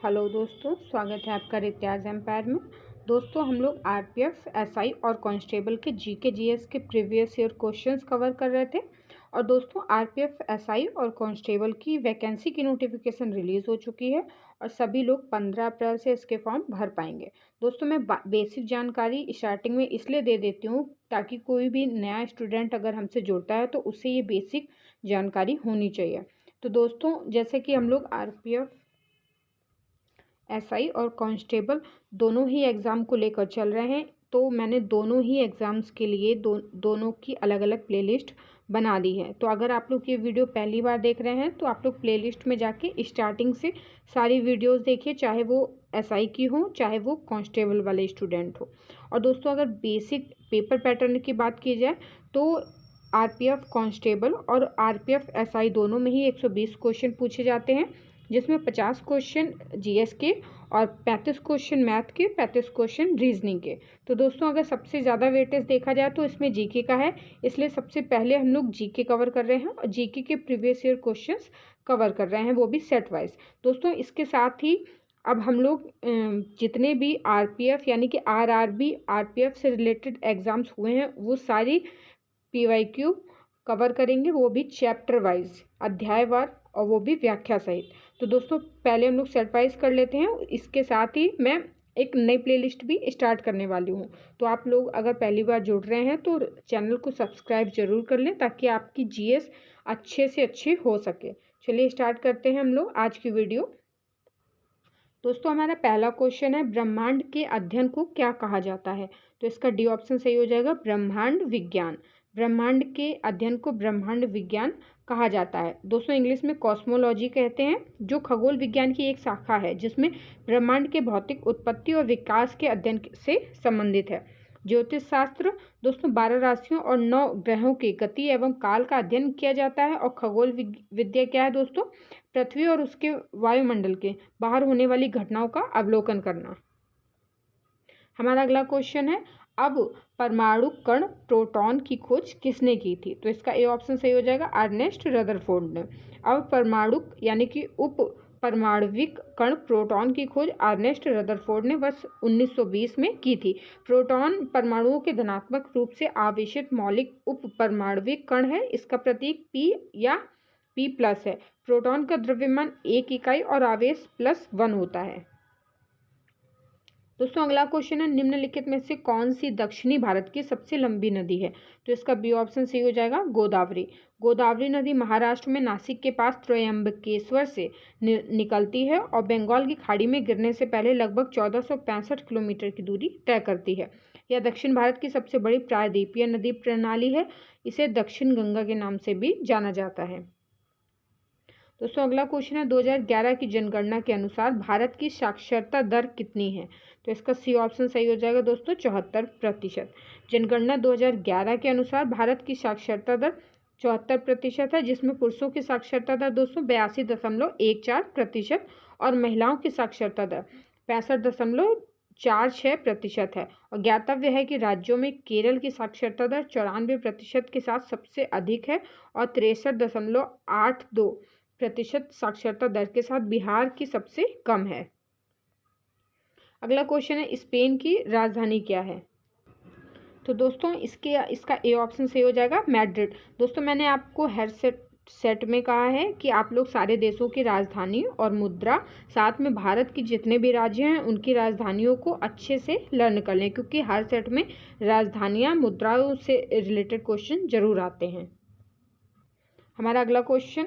Hello दोस्तों, स्वागत है आपका रित्याज एम्पायर में। दोस्तों, हम लोग आरपीएफ, एसआई और कांस्टेबल के जीके जीएस के प्रीवियस ईयर क्वेश्चंस कवर कर रहे थे। और दोस्तों, आरपीएफ, एसआई और कांस्टेबल की वैकेंसी की नोटिफिकेशन रिलीज़ हो चुकी है और सभी लोग 15 अप्रैल से इसके फॉर्म भर पाएंगे। दोस्तों, मैं बेसिक जानकारी स्टार्टिंग में इसलिए दे देती हूँ ताकि कोई भी नया स्टूडेंट अगर हमसे जुड़ता है तो उसे ये बेसिक जानकारी होनी चाहिए। तो दोस्तों, जैसे कि हम लोग आरपीएफ, एसआई और कांस्टेबल दोनों ही एग्ज़ाम को लेकर चल रहे हैं, तो मैंने दोनों ही एग्ज़ाम्स के लिए दोनों की अलग अलग प्लेलिस्ट बना दी है। तो अगर आप लोग ये वीडियो पहली बार देख रहे हैं तो आप लोग प्लेलिस्ट में जाके स्टार्टिंग से सारी वीडियोस देखिए, चाहे वो एसआई की हो चाहे वो कांस्टेबल वाले स्टूडेंट हो। और दोस्तों, अगर बेसिक पेपर पैटर्न की बात की जाए तो आरपीएफ, कांस्टेबल और आरपीएफ, एसआई दोनों में ही 120 क्वेश्चन पूछे जाते हैं, जिसमें 50 क्वेश्चन जीएस के और 35 क्वेश्चन मैथ के, 35 क्वेश्चन रीजनिंग के। तो दोस्तों, अगर सबसे ज़्यादा वेटेज देखा जाए तो इसमें जीके का है, इसलिए सबसे पहले हम लोग जीके कवर कर रहे हैं और जीके के प्रीवियस ईयर क्वेश्चंस कवर कर रहे हैं, वो भी सेट वाइज। दोस्तों, इसके साथ ही अब हम लोग जितने भी आरपीएफ यानी कि आरआरबी, आरपीएफ से रिलेटेड एग्ज़ाम्स हुए हैं वो सारी पीवाईक्यू कवर करेंगे, वो भी चैप्टर वाइज, अध्यायवार, और वो भी व्याख्या सहित। तो दोस्तों, पहले हम लोग सेट वाइज कर लेते हैं। इसके साथ ही मैं एक नई प्लेलिस्ट भी स्टार्ट करने वाली हूँ। तो आप लोग अगर पहली बार जुड़ रहे हैं तो चैनल को सब्सक्राइब जरूर कर लें ताकि आपकी जीएस अच्छे से अच्छी हो सके। चलिए स्टार्ट करते हैं हम लोग आज की वीडियो। दोस्तों, हमारा पहला क्वेश्चन है, ब्रह्मांड के अध्ययन को क्या कहा जाता है? तो इसका डी ऑप्शन सही हो जाएगा, ब्रह्मांड विज्ञान। ब्रह्मांड के अध्ययन को ब्रह्मांड विज्ञान कहा जाता है। दोस्तों, इंग्लिश में कॉस्मोलॉजी कहते हैं, जो खगोल विज्ञान की एक शाखा है जिसमें ब्रह्मांड के भौतिक उत्पत्ति और विकास के अध्ययन से संबंधित है। ज्योतिष शास्त्र दोस्तों 12 राशियों और 9 ग्रहों की गति एवं काल का अध्ययन किया जाता है। और खगोल विद्या क्या है दोस्तों? पृथ्वी और उसके वायुमंडल के बाहर होने वाली घटनाओं का अवलोकन करना। हमारा अगला क्वेश्चन है, अब परमाणु कण प्रोटॉन की खोज किसने की थी? तो इसका ए ऑप्शन सही हो जाएगा, अर्नेस्ट रदरफोर्ड ने। अब परमाणु यानी कि उप परमाणविक कण प्रोटॉन की खोज अर्नेस्ट रदरफोर्ड ने वर्ष 1920 में की थी। प्रोटॉन परमाणुओं के धनात्मक रूप से आवेशित मौलिक उप परमाणविक कण है। इसका प्रतीक P या P+ है। प्रोटॉन का द्रव्यमान 1 इकाई और आवेश +1 होता है। दोस्तों, अगला क्वेश्चन है, निम्नलिखित में से कौन सी दक्षिणी भारत की सबसे लंबी नदी है? तो इसका बी ऑप्शन सही हो जाएगा, गोदावरी। गोदावरी नदी महाराष्ट्र में नासिक के पास त्रयंबकेश्वर से निकलती है और बंगाल की खाड़ी में गिरने से पहले लगभग 1465 किलोमीटर की दूरी तय करती है। यह दक्षिण भारत की सबसे बड़ी प्रायद्वीपीय नदी प्रणाली है। इसे दक्षिण गंगा के नाम से भी जाना जाता है। दोस्तों, अगला क्वेश्चन है, 2011 की जनगणना के अनुसार भारत की साक्षरता दर कितनी है? तो इसका सी ऑप्शन सही हो जाएगा दोस्तों, 74%। जनगणना 2011 के अनुसार भारत की साक्षरता दर 74% है, जिसमें पुरुषों की साक्षरता दर दोस्तों 82.14% और महिलाओं की साक्षरता दर 65.46% है। और ज्ञातव्य है कि राज्यों में केरल की साक्षरता दर 94% के साथ सबसे अधिक है और 63.82% साक्षरता दर के साथ बिहार की सबसे कम है। अगला क्वेश्चन है, स्पेन की राजधानी क्या है? तो दोस्तों, इसका ए ऑप्शन सही हो जाएगा, मैड्रिड। दोस्तों, मैंने आपको हर सेट में कहा है कि आप लोग सारे देशों की राजधानी और मुद्रा, साथ में भारत के जितने भी राज्य हैं उनकी राजधानियों को अच्छे से लर्न कर लें, क्योंकि हर सेट में राजधानियाँ, मुद्राओं से रिलेटेड क्वेश्चन जरूर आते हैं। हमारा अगला क्वेश्चन,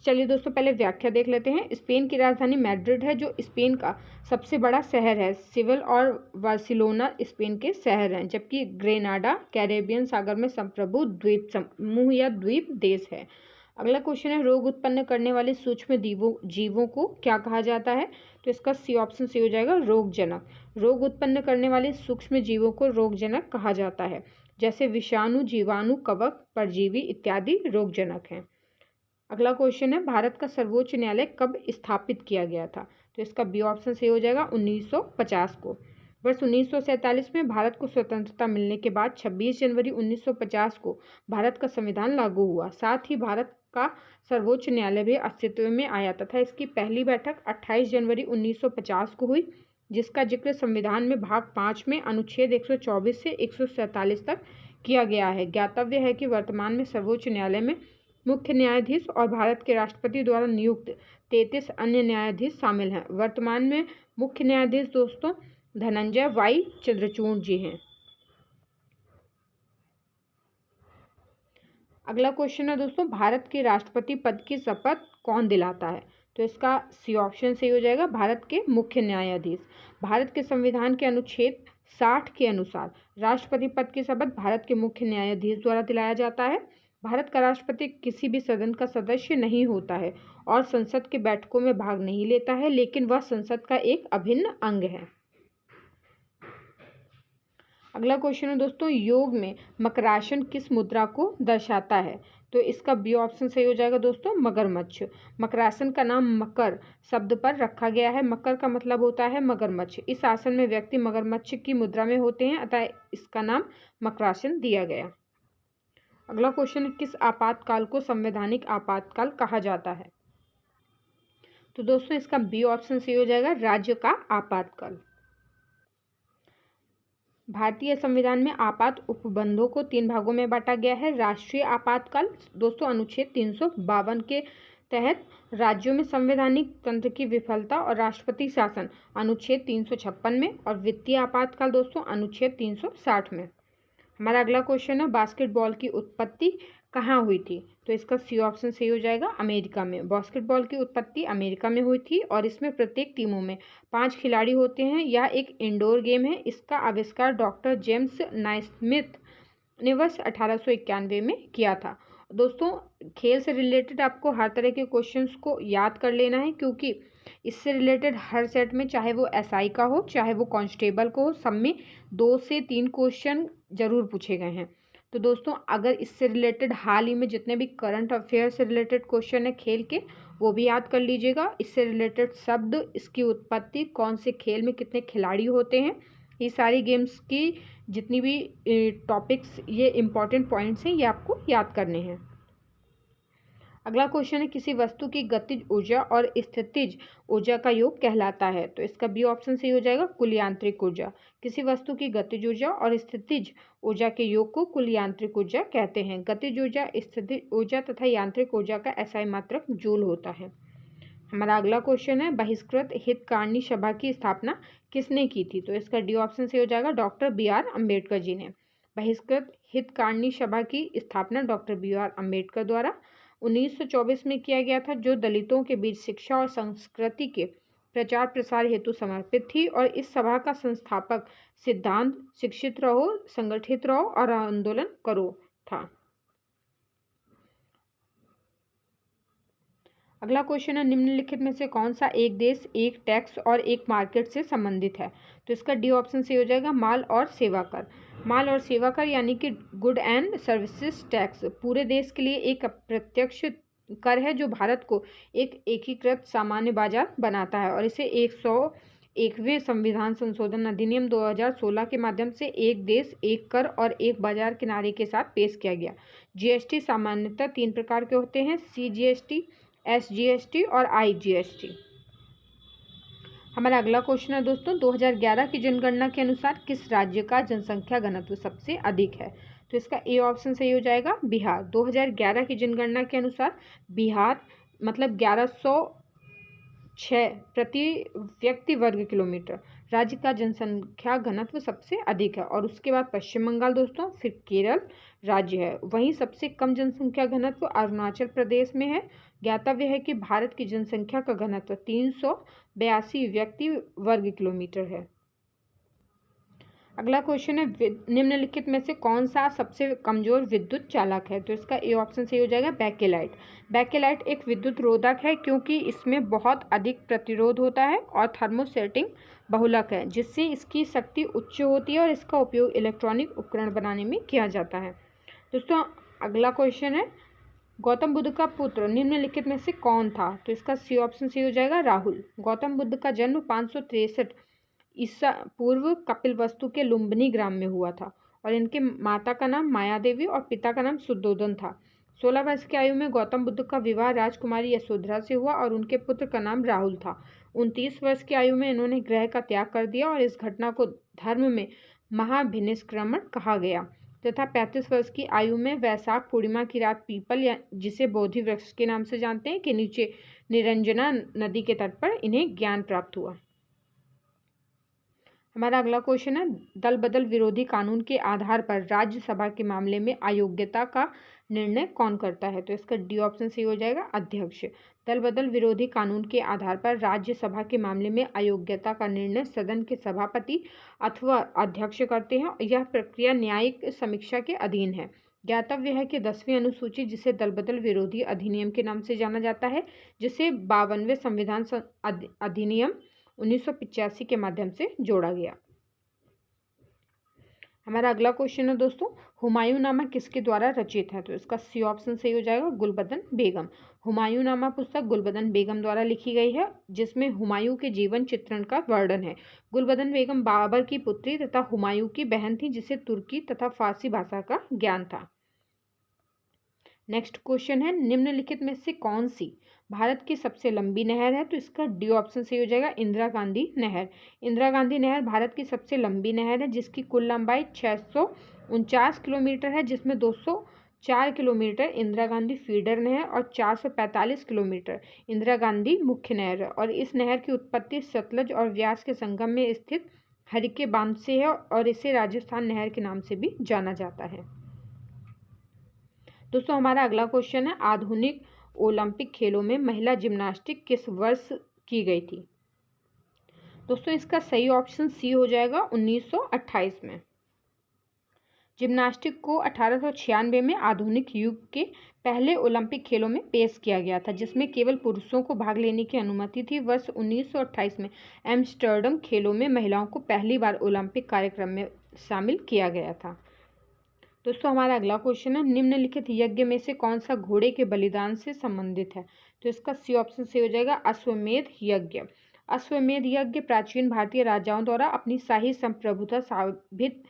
चलिए दोस्तों पहले व्याख्या देख लेते हैं। स्पेन की राजधानी मैड्रिड है, जो स्पेन का सबसे बड़ा शहर है। सिविल और बार्सिलोना स्पेन के शहर हैं, जबकि ग्रेनाडा कैरेबियन सागर में संप्रभु द्वीप समूह या द्वीप देश है। अगला क्वेश्चन है, रोग उत्पन्न करने वाले सूक्ष्म जीवों को क्या कहा जाता है? तो इसका सी ऑप्शन सही हो जाएगा, रोगजनक। रोग उत्पन्न करने वाले सूक्ष्म जीवों को रोगजनक कहा जाता है, जैसे विषाणु, जीवाणु, कवक, परजीवी इत्यादि रोगजनक हैं। अगला क्वेश्चन है, भारत का सर्वोच्च न्यायालय कब स्थापित किया गया था? तो इसका बी ऑप्शन सही हो जाएगा, 1950 को। वर्ष 1947 में भारत को स्वतंत्रता मिलने के बाद 26 जनवरी 1950 को भारत का संविधान लागू हुआ। साथ ही भारत का सर्वोच्च न्यायालय भी अस्तित्व में आया तथा इसकी पहली बैठक 28 जनवरी 1950 को हुई, जिसका जिक्र संविधान में भाग 5 में अनुच्छेद 124 से 147 तक किया गया है। ज्ञातव्य है कि वर्तमान में सर्वोच्च न्यायालय में मुख्य न्यायाधीश और भारत के राष्ट्रपति द्वारा नियुक्त 33 अन्य न्यायाधीश शामिल हैं। वर्तमान में मुख्य न्यायाधीश दोस्तों धनंजय वाई चंद्रचूड़ जी हैं। अगला क्वेश्चन है दोस्तों, भारत के राष्ट्रपति पद की शपथ कौन दिलाता है? तो इसका सी ऑप्शन सही हो जाएगा, भारत के मुख्य न्यायाधीश। भारत के संविधान के अनुच्छेद 60 के अनुसार राष्ट्रपति पद की शपथ भारत के मुख्य न्यायाधीश द्वारा दिलाया जाता है। भारत का राष्ट्रपति किसी भी सदन का सदस्य नहीं होता है और संसद के बैठकों में भाग नहीं लेता है, लेकिन वह संसद का एक अभिन्न अंग है। अगला क्वेश्चन है दोस्तों, योग में मकरासन किस मुद्रा को दर्शाता है? तो इसका बी ऑप्शन सही हो जाएगा दोस्तों, मगरमच्छ। मकरासन का नाम मकर शब्द पर रखा गया है। मकर का मतलब होता है मगरमच्छ। इस आसन में व्यक्ति मगरमच्छ की मुद्रा में होते हैं, अतः इसका नाम मकरासन दिया गया। अगला क्वेश्चन है, किस आपातकाल को संवैधानिक आपातकाल कहा जाता है? तो दोस्तों इसका बी ऑप्शन सही हो जाएगा, राज्य का आपातकाल। भारतीय संविधान में आपात उपबंधों को 3 भागों में बांटा गया है। राष्ट्रीय आपातकाल दोस्तों अनुच्छेद 352 के तहत राज्यों में संवैधानिक तंत्र की विफलता और राष्ट्रपति शासन अनुच्छेद 356 में, और वित्तीय आपातकाल दोस्तों अनुच्छेद 360 में। हमारा अगला क्वेश्चन है, बास्केटबॉल की उत्पत्ति कहाँ हुई थी? तो इसका सी ऑप्शन सही हो जाएगा, अमेरिका में। बास्केटबॉल की उत्पत्ति अमेरिका में हुई थी और इसमें प्रत्येक टीमों में 5 खिलाड़ी होते हैं। यह एक इंडोर गेम है। इसका आविष्कार डॉक्टर जेम्स नाइस्मिथ ने वर्ष 1891 में किया था। दोस्तों खेल से रिलेटेड आपको हर तरह के क्वेश्चंस को याद कर लेना है, क्योंकि इससे रिलेटेड हर सेट में, चाहे वो एसआई का हो चाहे वो कांस्टेबल को हो, सब में 2 से 3 क्वेश्चन जरूर पूछे गए हैं। तो दोस्तों अगर इससे रिलेटेड हाल ही में जितने भी करंट अफेयर से रिलेटेड क्वेश्चन है खेल के, वो भी याद कर लीजिएगा। इससे रिलेटेड शब्द, इसकी उत्पत्ति, कौन से खेल में कितने खिलाड़ी होते हैं, ये सारी गेम्स की जितनी भी टॉपिक्स, ये इम्पॉर्टेंट पॉइंट्स हैं, ये आपको याद करने हैं। अगला क्वेश्चन है, किसी वस्तु की गतिज ऊर्जा और स्थितिज ऊर्जा का योग कहलाता है? तो इसका बी ऑप्शन सही हो जाएगा, कुल यांत्रिक ऊर्जा। किसी वस्तु की गतिज ऊर्जा और स्थितिज ऊर्जा के योग को कुल यांत्रिक ऊर्जा कहते हैं। गतिज ऊर्जा, स्थितिज ऊर्जा तथा यांत्रिक ऊर्जा का एसआई मात्रक जूल होता है। हमारा अगला क्वेश्चन है, बहिष्कृत हितकारिणी सभा की स्थापना किसने की थी? तो इसका डी ऑप्शन सही हो जाएगा, डॉक्टर BR अम्बेडकर जी ने। बहिष्कृत हितकारिणी सभा की स्थापना डॉक्टर BR अम्बेडकर द्वारा 1924 में किया गया था, जो दलितों के बीच शिक्षा और संस्कृति के प्रचार प्रसार हेतु समर्पित थी। और इस सभा का संस्थापक सिद्धांत शिक्षित रहो, संगठित रहो और आंदोलन करो था। अगला क्वेश्चन है, निम्नलिखित में से कौन सा एक देश एक टैक्स और एक मार्केट से संबंधित है? तो इसका डी ऑप्शन सही हो जाएगा, माल और सेवा कर। माल और सेवा कर यानी कि गुड एंड सर्विसेज टैक्स पूरे देश के लिए एक अप्रत्यक्ष कर है, जो भारत को एक एकीकृत सामान्य बाजार बनाता है, और इसे 101वें संविधान संशोधन अधिनियम 2016 के माध्यम से एक देश एक कर और एक बाजार के नारे के साथ पेश किया गया। जीएसटी सामान्यतः 3 प्रकार के होते हैं, CGST, SGST और IGST। हमारा अगला क्वेश्चन है दोस्तों, 2011 की जनगणना के अनुसार किस राज्य का जनसंख्या घनत्व सबसे अधिक है? तो इसका ए ऑप्शन सही हो जाएगा, बिहार। 2011 की जनगणना के अनुसार बिहार मतलब 1106 प्रति व्यक्ति वर्ग किलोमीटर राज्य का जनसंख्या घनत्व सबसे अधिक है, और उसके बाद पश्चिम बंगाल दोस्तों, फिर केरल राज्य है। वहीं सबसे कम जनसंख्या घनत्व अरुणाचल प्रदेश में है। ज्ञातव्य है कि भारत की जनसंख्या का घनत्व 382 व्यक्ति वर्ग किलोमीटर है। अगला क्वेश्चन है, निम्नलिखित में से कौन सा सबसे कमजोर विद्युत चालक है? तो इसका ए ऑप्शन सही हो जाएगा, बैकेलाइट। बैकेलाइट एक विद्युत रोधक है, क्योंकि इसमें बहुत अधिक प्रतिरोध होता है और थर्मोसेटिंग बहुलक है, जिससे इसकी शक्ति उच्च होती है और इसका उपयोग इलेक्ट्रॉनिक उपकरण बनाने में किया जाता है। दोस्तों अगला क्वेश्चन है, गौतम बुद्ध का पुत्र निम्नलिखित में से कौन था? तो इसका सी ऑप्शन सही हो जाएगा, राहुल। गौतम बुद्ध का जन्म 563 ईसा पूर्व कपिलवस्तु के लुम्बिनी ग्राम में हुआ था, और इनके माता का नाम माया देवी और पिता का नाम शुद्धोधन था। 16 वर्ष की आयु में गौतम बुद्ध का विवाह राजकुमारी यशोधरा से हुआ और उनके पुत्र का नाम राहुल था। 29 वर्ष की आयु में इन्होंने ग्रह का त्याग कर दिया और इस घटना को धर्म में महाभिनिष्क्रमण कहा गया तथा 35 वर्ष की आयु में वैशाख पूर्णिमा की रात पीपल या जिसे बोधि वृक्ष के नाम से जानते हैं के नीचे निरंजना नदी के तट पर इन्हें ज्ञान प्राप्त हुआ। हमारा अगला क्वेश्चन है, दल बदल विरोधी कानून के आधार पर राज्यसभा के मामले में अयोग्यता का निर्णय कौन करता है? तो इसका डी ऑप्शन सही हो जाएगा, अध्यक्ष। दल बदल विरोधी कानून के आधार पर राज्यसभा के मामले में अयोग्यता का निर्णय सदन के सभापति अथवा अध्यक्ष करते हैं। यह प्रक्रिया न्यायिक समीक्षा के अधीन है। ज्ञातव्य है कि 10वीं अनुसूची, जिसे दल बदल विरोधी अधिनियम के नाम से जाना जाता है, जिसे 52वें संविधान अधिनियम 1985 के माध्यम से जोड़ा गया। हमारा अगला क्वेश्चन है दोस्तों, हुमायूंनामा किसके द्वारा रचित है? तो इसका सी ऑप्शन सही हो जाएगा, गुलबदन बेगम। हुमायूंनामा पुस्तक गुलबदन बेगम द्वारा लिखी गई है, जिसमें हुमायूं के जीवन चित्रण का वर्णन है। गुलबदन बेगम बाबर की पुत्री तथा हुमायूं की बहन थी, जिसे तुर्की तथा फारसी भाषा का ज्ञान था। नेक्स्ट क्वेश्चन है, निम्नलिखित में से कौन सी भारत की सबसे लंबी नहर है? तो इसका डी ऑप्शन सही हो जाएगा, इंदिरा गांधी नहर। इंदिरा गांधी नहर भारत की सबसे लंबी नहर है, जिसकी कुल लंबाई 649 किलोमीटर है, जिसमें 204 किलोमीटर इंदिरा गांधी फीडर नहर और 445 किलोमीटर इंदिरा गांधी मुख्य नहर है। और इस नहर की उत्पत्ति सतलज और व्यास के संगम में स्थित हरिके बांध से है और इसे राजस्थान नहर के नाम से भी जाना जाता है। दोस्तों हमारा अगला क्वेश्चन है, आधुनिक ओलंपिक खेलों में महिला जिम्नास्टिक किस वर्ष की गई थी? दोस्तों इसका सही ऑप्शन सी हो जाएगा, 1928 में। जिम्नास्टिक को 1896 में आधुनिक युग के पहले ओलंपिक खेलों में पेश किया गया था, जिसमें केवल पुरुषों को भाग लेने की अनुमति थी। वर्ष 1928 में एम्स्टर्डम खेलों में महिलाओं को पहली बार ओलंपिक कार्यक्रम में शामिल किया गया था। दोस्तों हमारा अगला क्वेश्चन है, निम्नलिखित यज्ञ में से कौन सा घोड़े के बलिदान से संबंधित है? तो इसका सी ऑप्शन से हो जाएगा, अश्वमेध यज्ञ। अश्वमेध यज्ञ प्राचीन भारतीय राजाओं द्वारा अपनी शाही संप्रभुता साबित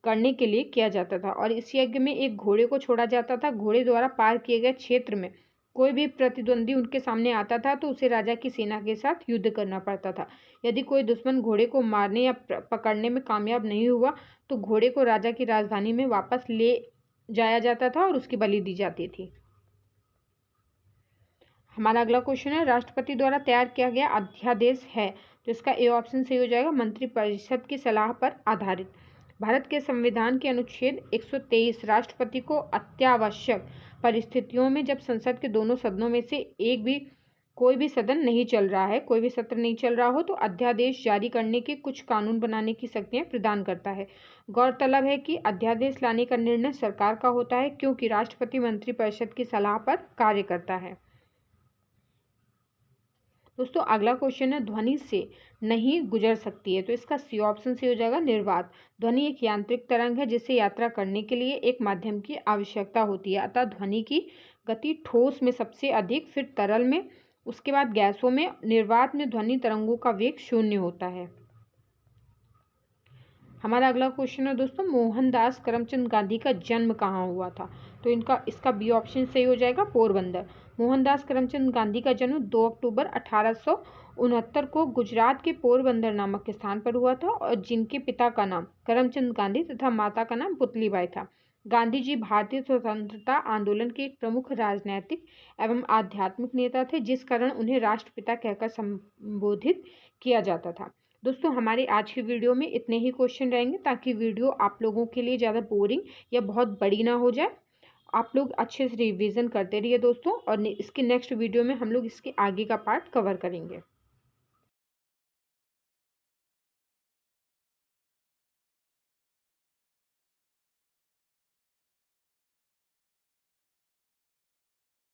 करने के लिए किया जाता था और इस यज्ञ में एक घोड़े को छोड़ा जाता था। घोड़े द्वारा पार किए गए क्षेत्र में कोई भी प्रतिद्वंदी उनके सामने आता था तो उसे राजा की सेना के साथ युद्ध करना पड़ता था। यदि कोई दुश्मन घोड़े को मारने या पकड़ने में कामयाब नहीं हुआ तो घोड़े को राजा की राजधानी में वापस ले जाया जाता था और उसकी बलि दी जाती थी। हमारा अगला क्वेश्चन है, राष्ट्रपति द्वारा तैयार किया गया अध्यादेश है? तो इसका ए ऑप्शन सही हो जाएगा, मंत्रिपरिषद की सलाह पर आधारित। भारत के संविधान के अनुच्छेद 123 राष्ट्रपति को अत्यावश्यक परिस्थितियों में, जब संसद के दोनों सदनों में से कोई भी सदन नहीं चल रहा है, कोई भी सत्र नहीं चल रहा हो, तो अध्यादेश जारी करने के, कुछ कानून बनाने की शक्तियां प्रदान करता है। गौरतलब है कि अध्यादेश लाने का निर्णय सरकार का होता है, क्योंकि राष्ट्रपति मंत्रिपरिषद की सलाह पर कार्य करता है। दोस्तों अगला क्वेश्चन है, ध्वनि से नहीं गुजर सकती है? तो इसका सी ऑप्शन से हो जाएगा, निर्वात। ध्वनि एक यांत्रिक तरंग है जिसे यात्रा करने के लिए एक माध्यम की आवश्यकता होती है, अतः ध्वनि की गति ठोस में सबसे अधिक, फिर तरल में, उसके बाद गैसों में। निर्वात में ध्वनि तरंगों का वेग 0 होता है। हमारा अगला क्वेश्चन है दोस्तों, मोहनदास करमचंद गांधी का जन्म कहाँ हुआ था? तो इसका बी ऑप्शन सही हो जाएगा, पोरबंदर। मोहनदास करमचंद गांधी का जन्म 2 अक्टूबर 1869 को गुजरात के पोरबंदर नामक स्थान पर हुआ था और जिनके पिता का नाम करमचंद गांधी तथा माता का नाम पुतलीबाई था। गांधी जी भारतीय स्वतंत्रता आंदोलन के एक प्रमुख राजनैतिक एवं आध्यात्मिक नेता थे, जिस कारण उन्हें राष्ट्रपिता कहकर संबोधित किया जाता था। दोस्तों हमारे आज की वीडियो में इतने ही क्वेश्चन रहेंगे, ताकि वीडियो आप लोगों के लिए ज़्यादा बोरिंग या बहुत बड़ी ना हो जाए। आप लोग अच्छे से रिवीजन करते रहिए दोस्तों, और इसके नेक्स्ट वीडियो में हम लोग इसके आगे का पार्ट कवर करेंगे।